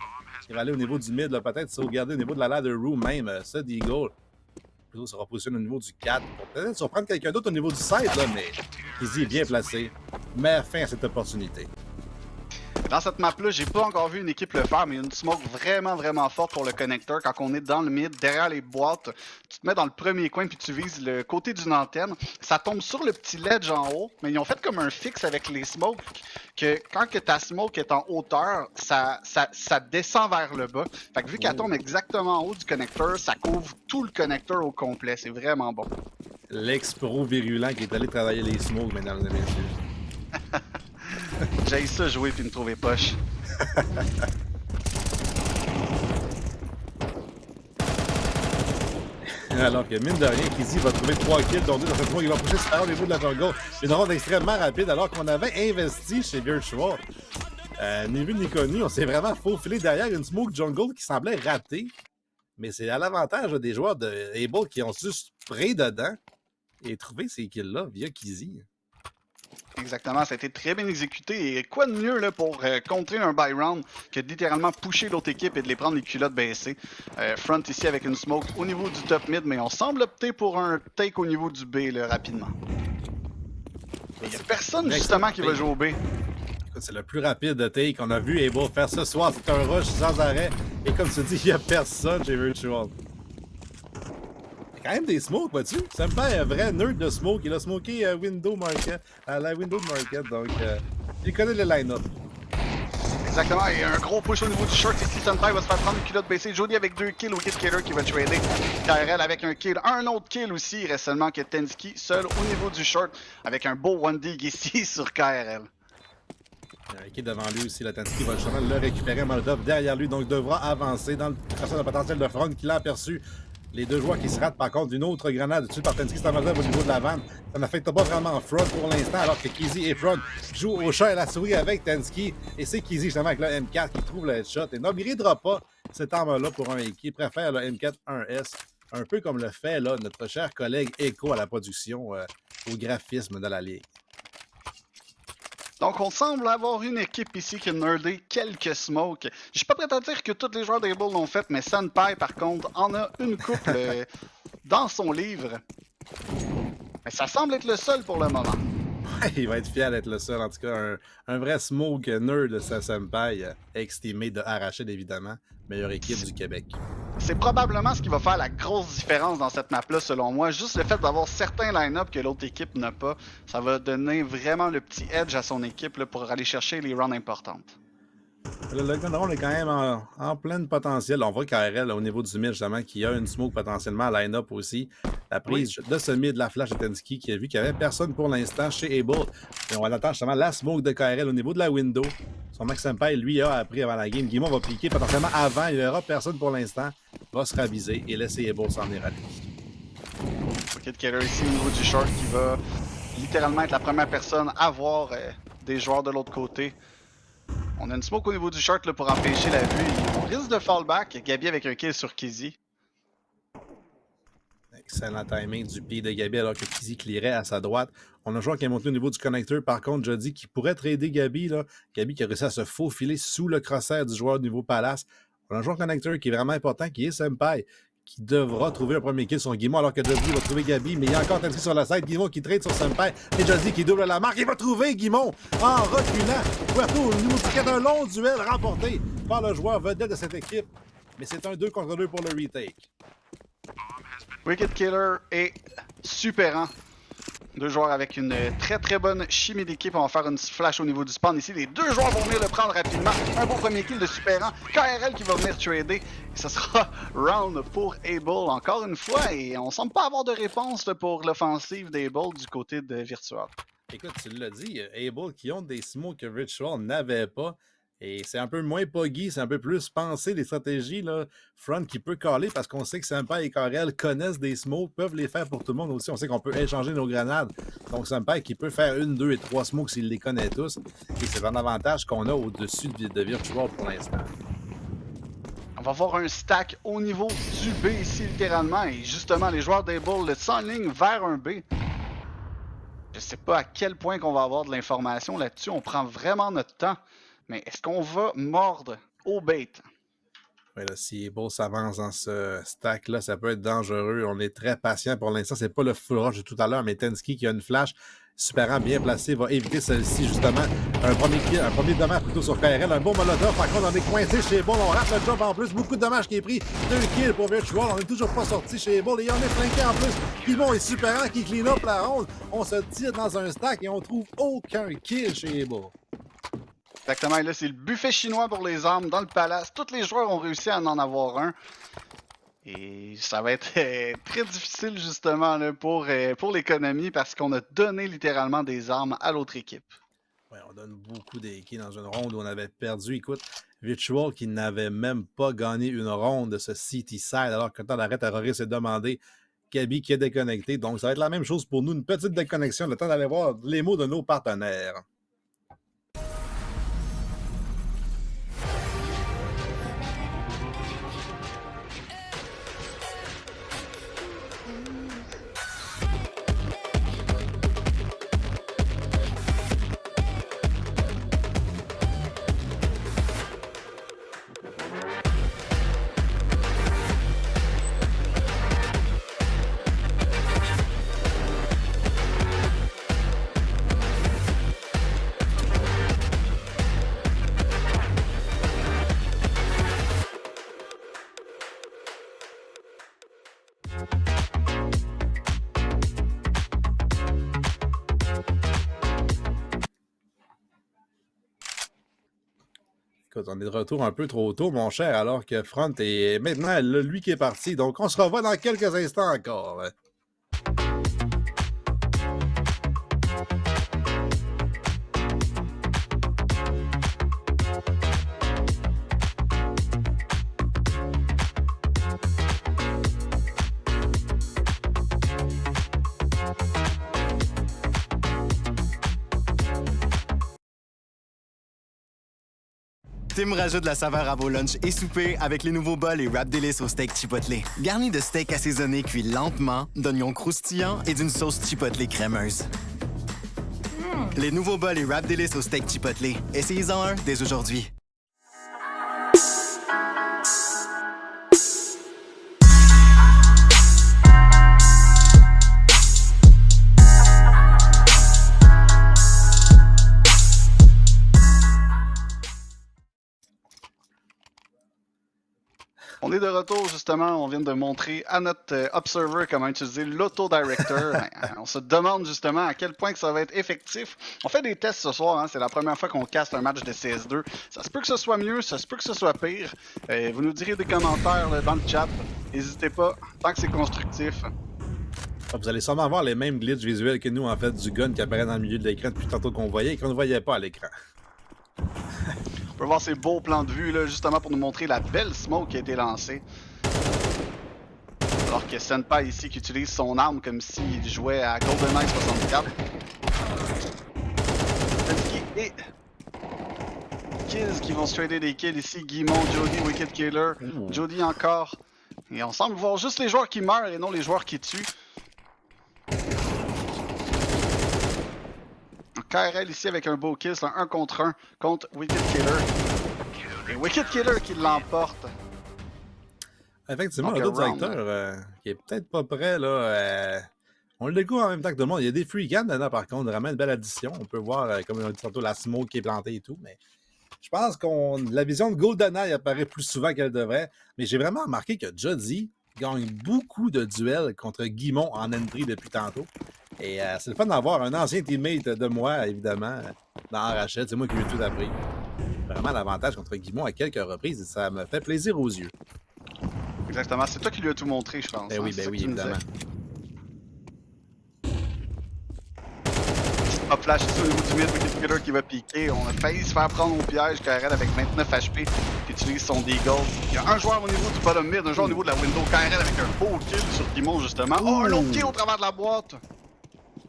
Il va aller au niveau du mid, peut-être sauvegarder au niveau de la ladder room même, ce Deagle. Plutôt sera positionné au niveau du 4 pour peut-être surprendre quelqu'un d'autre au niveau du side, là, mais Kizzy est bien placé. Met fin à cette opportunité. Dans cette map-là, j'ai pas encore vu une équipe le faire, mais il y a une smoke vraiment forte pour le connecteur. Quand on est dans le mid, derrière les boîtes, tu te mets dans le premier coin puis tu vises le côté d'une antenne. Ça tombe sur le petit ledge en haut, mais ils ont fait comme un fixe avec les smokes que quand que ta smoke est en hauteur, ça descend vers le bas. Fait que vu qu'elle tombe exactement en haut du connecteur, ça couvre tout le connecteur au complet. C'est vraiment bon. L'ex-pro virulent qui est allé travailler les smokes, mesdames et messieurs. J'ai ça jouer puis me trouver poche. Alors que mine de rien, Kizzy va trouver 3 kills, dont 2 dans cette fois, il va pousser super au niveau de la jungle. Une ronde extrêmement rapide alors qu'on avait investi chez Virtual. Ni vu ni connu, on s'est vraiment faufilé derrière une smoke jungle qui semblait ratée. Mais c'est à l'avantage des joueurs de Able qui ont juste spray dedans et trouvé ces kills-là via Kizzy. Exactement, ça a été très bien exécuté. Et quoi de mieux là, pour contrer un buy round que de littéralement pusher l'autre équipe et de les prendre les culottes baissées. Front ici avec une smoke au niveau du top mid, mais on semble opter pour un take au niveau du B là, rapidement. Il n'y a personne justement qui va jouer au B. C'est le plus rapide de take qu'on a vu Able faire ce soir. C'est un rush sans arrêt. Et comme tu dis, il n'y a personne chez Virtual. Il y a quand même des smokes, vois-tu? Ça me fait un vrai nerd de smoke. Il a smoké Window Market, à la Window Market. Donc, il connaît le line-up. Exactement. Il y a un gros push au niveau du short ici. Senpai va se faire prendre une culotte baissée. Jody avec 2 kills. Wicked Killer qui va trader. KRL avec un kill. Un autre kill aussi. Il reste seulement que Tensky seul au niveau du short avec un beau 1-dig ici sur KRL. Qui est devant lui aussi, la Tensky va justement le récupérer. Molotov derrière lui, donc devra avancer dans le tracé de potentiel de front qu'il a aperçu. Les deux joueurs qui se ratent par contre d'une autre grenade dessus par Tensky, c'est un Molotov au niveau de la vanne. Ça n'affecte pas vraiment Front pour l'instant, alors que Kizzy et Front jouent au chat et la souris avec Tensky. Et c'est Kizzy justement avec le M4 qui trouve le headshot. Et n'oubliera pas cette arme-là pour un qui préfère le M4 1S. Un peu comme le fait là, notre cher collègue Echo à la production, au graphisme de la ligue. Donc, on semble avoir une équipe ici qui a nerdé quelques smokes. Je suis pas prêt à dire que tous les joueurs d'Able l'ont fait, mais Senpai, par contre, en a une couple dans son livre. Mais ça semble être le seul pour le moment. Il va être fier d'être le seul. En tout cas, un vrai smoke nerd de sa Senpai, ex-teammate de Arrachid, évidemment. Meilleure équipe du Québec. C'est probablement ce qui va faire la grosse différence dans cette map-là, selon moi. Juste le fait d'avoir certains line-up que l'autre équipe n'a pas, ça va donner vraiment le petit edge à son équipe là, pour aller chercher les rounds importantes. Le gunroll est quand même en plein potentiel. On voit KRL au niveau du mid, justement, qui a une smoke potentiellement à line-up aussi. La prise de ce mid, la flash de Tensky, qui a vu qu'il n'y avait personne pour l'instant chez Able. Et on va attendre justement la smoke de KRL au niveau de la window. Son Max Senpai, lui, a appris avant la game. Guimond va piquer potentiellement avant. Il n'y aura personne pour l'instant. Va se raviser et laisser Able s'en venir à lui. Wicked Killer ici au niveau du short qui va littéralement être la première personne à voir des joueurs de l'autre côté. On a une smoke au niveau du short là, pour empêcher la vue. On risque de fallback. Gabi avec un kill sur Kizzy. Excellent timing du pied de Gabi alors que Kizzy clearait à sa droite. On a un joueur qui est monté au niveau du connecteur. Par contre, je dis qu'il pourrait trader Gabi. Là. Gabi qui a réussi à se faufiler sous le crosshair du joueur au niveau Palace. On a un joueur connecteur qui est vraiment important, qui est Senpai, qui devra trouver un premier kill sur Guimond alors que Jody va trouver Gabi. Mais il y a encore Tensky sur la side. Guimond qui trade sur Senpai. Et Jody qui double la marque. Il va trouver Guimond en reculant. Puerto au niveau du 4, un long duel remporté par le joueur vedette de cette équipe. Mais c'est un 2 contre 2 pour le retake. Wicked Killer est superant. Deux joueurs avec une très très bonne chimie d'équipe. On va faire une flash au niveau du spawn ici. Les deux joueurs vont venir le prendre rapidement. Un beau premier kill de Superant. KRL qui va venir trader. Et ce sera round pour Able encore une fois. Et on semble pas avoir de réponse pour l'offensive d'Able du côté de Virtual. Écoute, tu l'as dit, Able qui ont des smokes que Virtual n'avait pas. Et c'est un peu moins poggy, c'est un peu plus penser les stratégies. Là. Front qui peut caller parce qu'on sait que Senpai et Karel connaissent des smokes, peuvent les faire pour tout le monde aussi. On sait qu'on peut échanger nos grenades. Donc Senpai qui peut faire 1, 2 et 3 smokes s'il les connaît tous. Et c'est un avantage qu'on a au-dessus de Virtual pour l'instant. On va voir un stack au niveau du B ici littéralement. Et justement, les joueurs d'Able s'enlignent vers un B. Je sais pas à quel point qu'on va avoir de l'information là-dessus. On prend vraiment notre temps. Mais est-ce qu'on va mordre au bait? Ouais, là, si Able s'avance dans ce stack-là, ça peut être dangereux. On est très patient pour l'instant. C'est pas le full rush de tout à l'heure, mais Tensky qui a une flash Superant bien placé va éviter celle-ci, justement. Un premier dommage plutôt sur KRL. Un beau molotov. Par contre, on est coincé chez Able. On rate le job en plus. Beaucoup de dommages qui est pris. 2 kills pour Virtual. On n'est toujours pas sorti chez Able. Et on est flanqué en plus. Pimon et Superant qui clean up la ronde. On se tire dans un stack et on trouve aucun kill chez Able. Exactement, et là c'est le buffet chinois pour les armes dans le palace. Tous les joueurs ont réussi à en avoir un. Et ça va être très difficile justement là, pour l'économie parce qu'on a donné littéralement des armes à l'autre équipe. Ouais, on donne beaucoup d'équipes dans une ronde où on avait perdu. Écoute, Virtual qui n'avait même pas gagné une ronde de ce City Side alors que quand on arrête à Rory s'est demandé Kaby qui est déconnecté. Donc ça va être la même chose pour nous, une petite déconnexion, le temps d'aller voir les mots de nos partenaires. Écoute, on est de retour un peu trop tôt, mon cher, alors que Front est maintenant lui qui est parti. Donc, on se revoit dans quelques instants encore. Tim rajoute la saveur à vos lunchs et soupers avec les nouveaux bols et wraps délices au steak chipotle. Garnis de steak assaisonné cuit lentement, d'oignons croustillants et d'une sauce chipotle crémeuse. Les nouveaux bols et wraps délices au steak chipotle. Essayez-en un dès aujourd'hui. On est de retour justement, on vient de montrer à notre observer comment utiliser l'auto-director. On se demande justement à quel point que ça va être effectif. On fait des tests ce soir, hein, c'est la première fois qu'on caste un match de CS2. Ça se peut que ce soit mieux, ça se peut que ce soit pire. Vous nous direz des commentaires là, dans le chat. N'hésitez pas, tant que c'est constructif. Vous allez sûrement avoir les mêmes glitches visuels que nous, en fait, du gun qui apparaît dans le milieu de l'écran depuis tantôt qu'on voyait et qu'on ne voyait pas à l'écran. On peut voir ces beaux plans de vue là, justement pour nous montrer la belle smoke qui a été lancée. Alors que Senpai ici qui utilise son arme comme s'il jouait à GoldenEye 64. Et Kills qui vont se trader des kills ici. Guimond, Jody, Wicked Killer. Jody encore. Et on semble voir juste les joueurs qui meurent et non les joueurs qui tuent. KRL ici avec un beau kill, c'est un 1 contre 1 contre Wicked Killer. Et Wicked Killer qui l'emporte. Effectivement, l'autre directeur qui est peut-être pas prêt, là. On le découvre en même temps que tout le monde. Il y a des free guns dedans, par contre, vraiment une belle addition. On peut voir, comme on a dit tantôt, la smoke qui est plantée et tout, mais je pense que la vision de GoldenEye apparaît plus souvent qu'elle devrait. Mais j'ai vraiment remarqué que Jody gagne beaucoup de duels contre Guimond en entry depuis tantôt. Et c'est le fun d'avoir un ancien teammate de moi, évidemment, dans Rachel. C'est moi qui lui ai tout appris. Vraiment l'avantage contre Guimont à quelques reprises et ça me fait plaisir aux yeux. Exactement, c'est toi qui lui as tout montré, je pense. Ben oui, évidemment. Hop flash ici au niveau du mid, Wicked Killer qui va piquer. On a failli se faire prendre au piège. KRL avec 29 HP qui utilise son Deagle. Il y a un joueur au niveau du bottom mid, un joueur au niveau de la window. KRL avec un beau kill sur Guimont justement. Oh, un autre kill au travers de la boîte.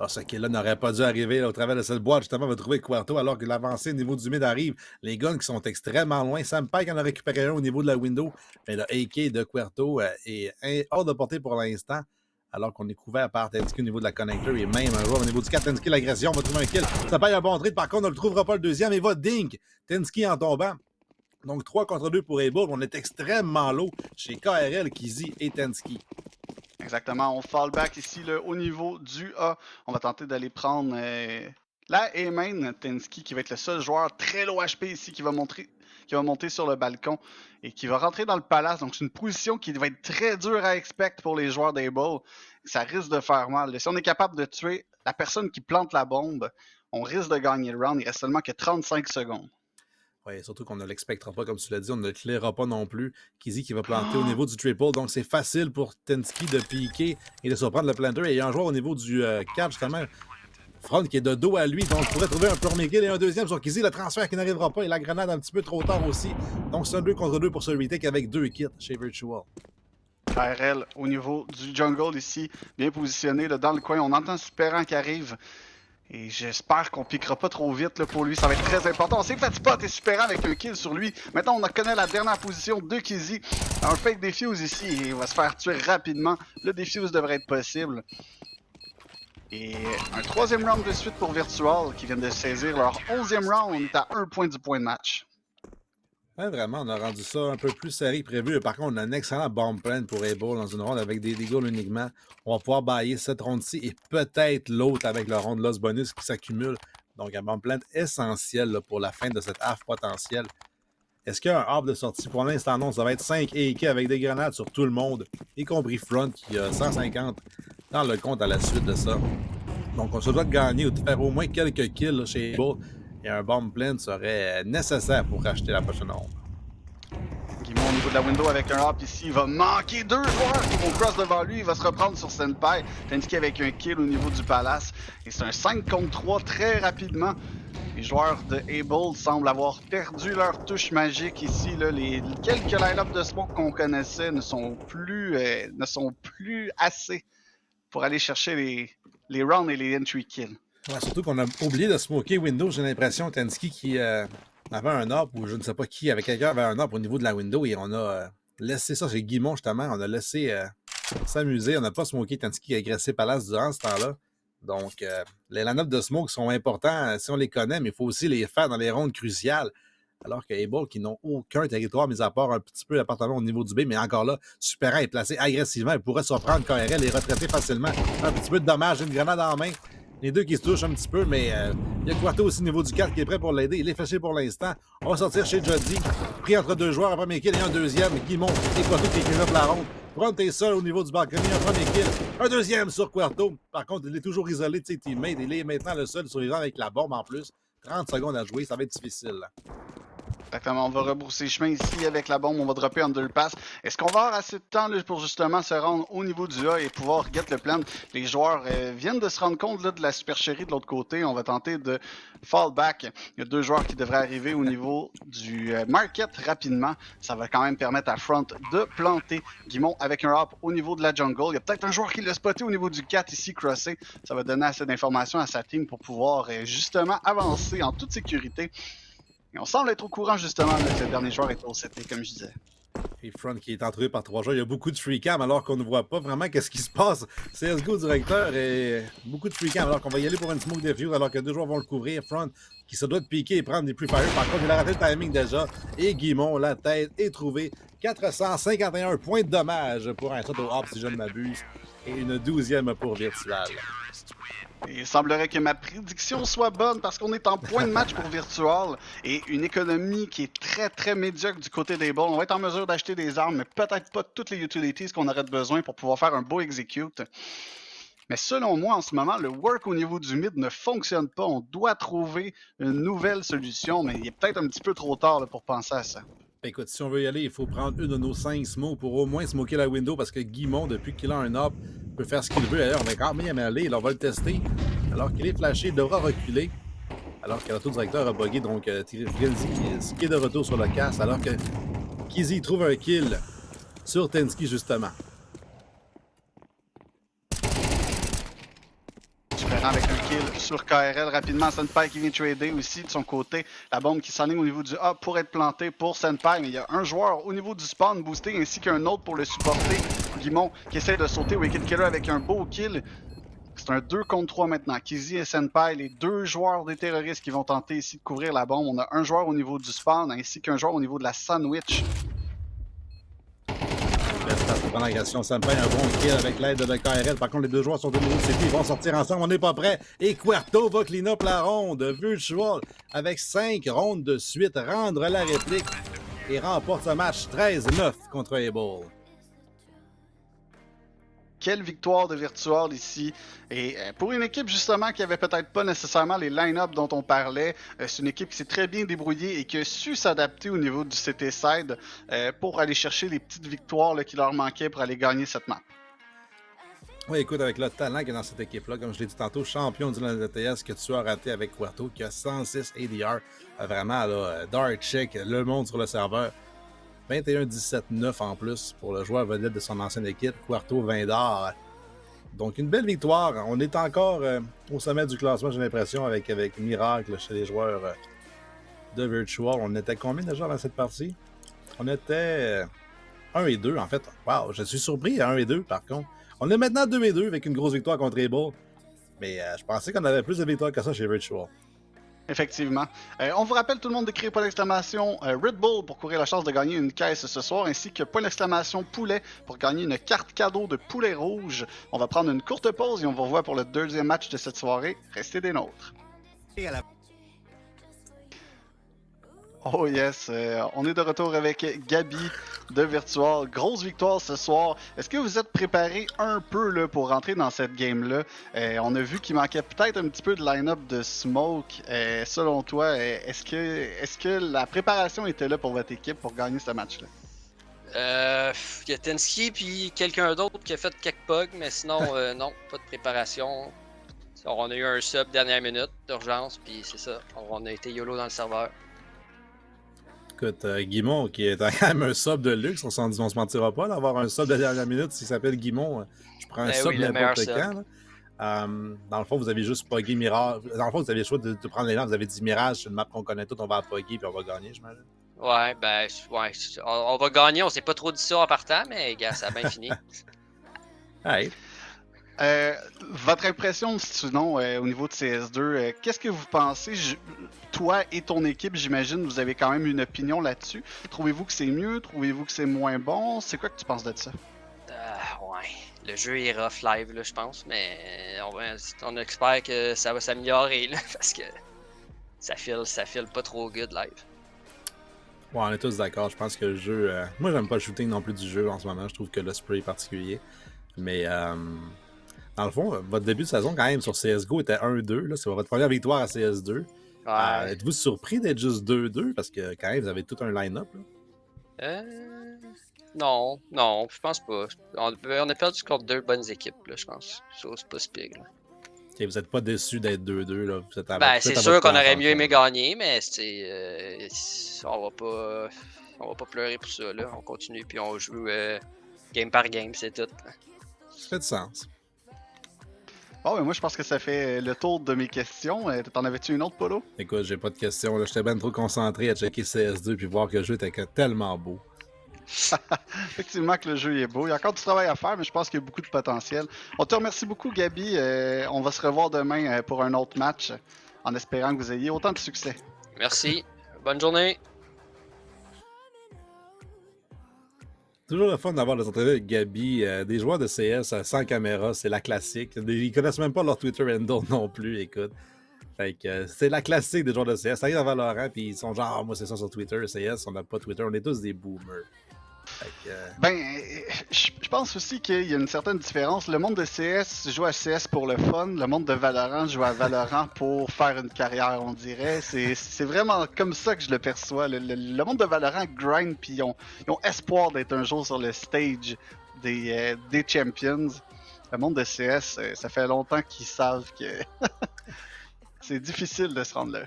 Ah, ce kill-là n'aurait pas dû arriver là, au travers de cette boîte. Justement, on va trouver Quarto alors que l'avancée au niveau du mid arrive. Les guns qui sont extrêmement loin. Sam Pike en a récupéré un au niveau de la window. Mais le AK de Quarto est hors de portée pour l'instant. Alors qu'on est couvert par Tensky au niveau de la connector et même un joueur au niveau du 4. Tensky, l'agression, on va trouver un kill. Ça paye un bon trade. Par contre, on ne le trouvera pas le deuxième. Il va dink. Tensky en tombant. Donc 3 contre 2 pour Able. On est extrêmement low chez KRL, Kizzy et Tensky. Exactement, on fall back ici là, au niveau du A. On va tenter d'aller prendre la A-main, Tensky qui va être le seul joueur très low HP ici qui va monter sur le balcon et qui va rentrer dans le palace. Donc c'est une position qui va être très dure à expect pour les joueurs d'Able. Ça risque de faire mal. Si on est capable de tuer la personne qui plante la bombe, on risque de gagner le round. Il reste seulement que 35 secondes. Oui, surtout qu'on ne l'expectera pas, comme tu l'as dit, on ne le clairera pas non plus. Kizzy qui va planter au niveau du triple, donc c'est facile pour Tensky de piquer et de surprendre le planter. Et il y a un joueur au niveau du 4, justement, Front qui est de dos à lui, donc je pourrais trouver un premier kill et un deuxième sur Kizzy. Le transfert qui n'arrivera pas et la grenade un petit peu trop tard aussi. Donc c'est un 2 contre 2 pour ce retake avec 2 kits chez Virtual. KRL au niveau du jungle ici, bien positionné là, dans le coin. On entend Superant qui arrive. Et j'espère qu'on piquera pas trop vite là, pour lui, ça va être très important. On s'est fait spot et Superant avec un kill sur lui. Maintenant, on connaît la dernière position de Kizzy. Un fake defuse ici et il va se faire tuer rapidement. Le defuse devrait être possible. Et un troisième round de suite pour Virtual qui viennent de saisir leur 11e round. On est à 1 point du point de match. Ouais, vraiment, on a rendu ça un peu plus serré que prévu. Par contre, on a un excellent bomb plan pour Able dans une ronde avec des goals uniquement. On va pouvoir bailler cette ronde-ci et peut-être l'autre avec le round loss bonus qui s'accumule. Donc, un bomb plan essentiel là, pour la fin de cette half potentielle. Est-ce qu'il y a un arbre de sortie? Pour l'instant, non. Ça va être 5 AK avec des grenades sur tout le monde, y compris Front qui a 150 dans le compte à la suite de ça. Donc, on se doit de gagner ou de faire au moins quelques kills là, chez Able. Et un bomb plan serait nécessaire pour racheter la prochaine ronde. Guimont au niveau de la window avec un hop ici. Il va manquer 2 joueurs qui vont cross devant lui. Il va se reprendre sur Senpai. Tensky avec un kill au niveau du palace. Et c'est un 5 contre 3 très rapidement. Les joueurs de Able semblent avoir perdu leur touche magique ici. Là. Les quelques line-up de smoke qu'on connaissait ne sont plus assez pour aller chercher les rounds et les entry kills. Ouais, surtout qu'on a oublié de smoker Windows, j'ai l'impression, Tensky qui avait un up ou je ne sais pas qui, avec quelqu'un avait un up au niveau de la window et on a laissé ça chez Guimont justement, on a laissé s'amuser, on n'a pas smoké Tensky qui a agressé Palace durant ce temps-là. Donc les line-up de smoke sont importants si on les connaît, mais il faut aussi les faire dans les rondes cruciales. Alors que Able qui n'ont aucun territoire, mis à part un petit peu l'appartement au niveau du B, mais encore là, Superant est placé agressivement, il pourrait surprendre KRL et retraiter facilement. Un petit peu de dommage, une grenade en main. Les deux qui se touchent un petit peu, mais il y a Quarto aussi au niveau du 4 qui est prêt pour l'aider. Il est fâché pour l'instant. On va sortir chez Jody. Pris entre 2 joueurs, un premier kill et un deuxième. Guimont et Quarto qui clean up la ronde. Front est seul au niveau du balcony, un premier kill. Un deuxième sur Quarto. Par contre, il est toujours isolé de ses teammates. Il est maintenant le seul survivant avec la bombe en plus. 30 secondes à jouer, ça va être difficile. Là. Exactement, on va rebrousser chemin ici avec la bombe, on va dropper underpass. Est-ce qu'on va avoir assez de temps là, pour justement se rendre au niveau du A et pouvoir get le plan? Les joueurs viennent de se rendre compte là, de la supercherie de l'autre côté. On va tenter de fall back. Il y a 2 joueurs qui devraient arriver au niveau du market rapidement. Ça va quand même permettre à Front de planter Guimont avec un hop au niveau de la jungle. Il y a peut-être un joueur qui l'a spoté au niveau du 4 ici, crossé. Ça va donner assez d'informations à sa team pour pouvoir justement avancer en toute sécurité. Et on semble être au courant justement que le dernier joueur est au CT, comme je disais. Et Front qui est entouré par 3 joueurs. Il y a beaucoup de free cam alors qu'on ne voit pas vraiment qu'est-ce qui se passe. CSGO directeur et beaucoup de free cam alors qu'on va y aller pour une smoke defuse alors que 2 joueurs vont le couvrir. Front qui se doit de piquer et prendre des pre-fire. Par contre, il a raté le timing déjà. Et Guimont, la tête est trouvée. 451 points de dommage pour un shot au hop si je ne m'abuse. Et une 12e pour Virtual. Il semblerait que ma prédiction soit bonne parce qu'on est en point de match pour Virtual et une économie qui est très très médiocre du côté des balls. On va être en mesure d'acheter des armes, mais peut-être pas toutes les utilities qu'on aurait besoin pour pouvoir faire un beau execute. Mais selon moi, en ce moment, le work au niveau du mid ne fonctionne pas. On doit trouver une nouvelle solution, mais il est peut-être un petit peu trop tard là, pour penser à ça. Écoute, si on veut y aller, il faut prendre une de nos 5 smokes pour au moins smoker la window parce que Guimond, depuis qu'il a un up, peut faire ce qu'il veut. D'ailleurs, on va quand même y aller. Là, on va le tester. Alors qu'il est flashé, il devra reculer. Alors que l'auto-directeur a bugué, donc Frenzy qui est de retour sur le casse. Alors que Kizzy trouve un kill sur Tensky, justement. Différent avec un kill sur KRL rapidement. Senpai qui vient trader aussi de son côté. La bombe qui s'enligne au niveau du A pour être plantée pour Senpai. Mais il y a un joueur au niveau du spawn boosté ainsi qu'un autre pour le supporter. Guimond qui essaie de sauter Wicked Killer avec un beau kill. C'est un 2 contre 3 maintenant. Kizzy et Senpai, les deux joueurs des terroristes qui vont tenter ici de couvrir la bombe. On a un joueur au niveau du spawn ainsi qu'un joueur au niveau de la sandwich. Pendant la question, Senpai un bon kill avec l'aide de KRL. Par contre, les deux joueurs sont de nouveau de CP. Ils vont sortir ensemble. On n'est pas prêt. Et Cuerto va clean up la ronde. Virtual avec 5 rondes de suite. Rendre la réplique et remporte ce match 13-9 contre Able. Quelle victoire de Virtual ici. Et pour une équipe justement qui avait peut-être pas nécessairement les line-up dont on parlait, c'est une équipe qui s'est très bien débrouillée et qui a su s'adapter au niveau du CT side pour aller chercher les petites victoires là, qui leur manquaient pour aller gagner cette map. Oui, écoute, avec le talent qu'il y a dans cette équipe-là, comme je l'ai dit tantôt, champion du LTS que tu as raté avec Cuerto, qui a 106 ADR, vraiment, là, Dart Check, le monde sur le serveur. 21-17-9 en plus pour le joueur vedette de son ancienne équipe, Cuerto 20 d'or. Donc une belle victoire. On est encore au sommet du classement, j'ai l'impression, avec Miracle chez les joueurs de Virtual. On était combien déjà dans cette partie? On était 1 et 2 en fait. Wow, je suis surpris à 1 et 2 par contre. On est maintenant 2 et 2 avec une grosse victoire contre Able. Mais je pensais qu'on avait plus de victoires que ça chez Virtual. Effectivement. On vous rappelle tout le monde d'écrire point d'exclamation Red Bull pour courir la chance de gagner une caisse ce soir, ainsi que point d'exclamation poulet pour gagner une carte cadeau de poulet rouge. On va prendre une courte pause et on vous revoit pour le deuxième match de cette soirée. Restez des nôtres. Oh yes, on est de retour avec Gabi de Virtual. Grosse victoire ce soir. Est-ce que vous êtes préparé un peu là, pour rentrer dans cette game-là? On a vu qu'il manquait peut-être un petit peu de line-up de Smoke. Selon toi, est-ce que la préparation était là pour votre équipe pour gagner ce match-là? Il y a Tensky puis quelqu'un d'autre qui a fait quelques bugs, mais sinon, non, pas de préparation. On a eu un sub dernière minute d'urgence, puis c'est ça. On a été YOLO dans le serveur. Écoute, Guimond, qui est quand même un sub de luxe, on se mentira pas, d'avoir un sub de dernière minute, s'il s'appelle Guimond, je prends un sub n'importe quand. Dans le fond, vous avez juste poggy Mirage. Dans le fond, vous avez le choix de prendre les lampes, vous avez dit Mirage, c'est une map qu'on connaît toutes, on va à poggy puis on va gagner, j'imagine. Ouais, on va gagner, on s'est pas trop dit ça en partant, mais gars, ça a bien fini. Hey. Votre impression, sinon, au niveau de CS2, qu'est-ce que vous pensez? Toi et ton équipe, j'imagine, vous avez quand même une opinion là-dessus. Trouvez-vous que c'est mieux? Trouvez-vous que c'est moins bon? C'est quoi que tu penses de ça? Ouais, le jeu est rough live, là, je pense, mais on espère que ça va s'améliorer, là, parce que ça file pas trop good live. Ouais, on est tous d'accord. Je pense que le jeu... moi, j'aime pas le shooting non plus du jeu en ce moment. Je trouve que le spray est particulier. Mais... dans le fond, votre début de saison, quand même, sur CSGO était 1-2. Là, c'est votre première victoire à CS2. Ouais. Êtes-vous surpris d'être juste 2-2? Parce que, quand même, vous avez tout un line-up. Non, je pense pas. On a perdu contre deux bonnes équipes, là, je pense. Ça, c'est pas si pire, là. Okay, vous n'êtes pas déçus d'être 2-2, là? Vous êtes c'est sûr qu'on aurait mieux aimé gagner, mais on va pas pleurer pour ça, là. On continue, puis on joue game par game, c'est tout. Ça fait du sens. Bon, mais moi, je pense que ça fait le tour de mes questions. T'en avais-tu une autre, Polo? Écoute, j'ai pas de questions. J'étais bien trop concentré à checker CS2 puis voir que le jeu était tellement beau. Effectivement que le jeu est beau. Il y a encore du travail à faire, mais je pense qu'il y a beaucoup de potentiel. On te remercie beaucoup, Gabi. On va se revoir demain pour un autre match, en espérant que vous ayez autant de succès. Merci. Bonne journée. Toujours le fun d'avoir des entrevues avec Gabi. Des joueurs de CS sans caméra, c'est la classique. Ils connaissent même pas leur Twitter handle non plus, écoute. Fait que c'est la classique des joueurs de CS. Ça arrive dans Valorant, puis ils sont genre, moi c'est ça sur Twitter, CS, on n'a pas Twitter, on est tous des boomers. Fait que, Je pense aussi qu'il y a une certaine différence. Le monde de CS joue à CS pour le fun, le monde de Valorant joue à Valorant pour faire une carrière, on dirait. C'est vraiment comme ça que je le perçois. Le monde de Valorant grind, puis ils ont espoir d'être un jour sur le stage des Champions. Le monde de CS, ça fait longtemps qu'ils savent que c'est difficile de se rendre là.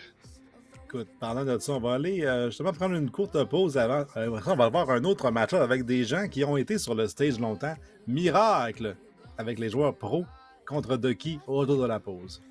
écoute, parlant de ça, on va aller justement prendre une courte pause avant. On va avoir un autre match-up avec des gens qui ont été sur le stage longtemps. Miracle avec les joueurs pros contre Ducky au retour de la pause.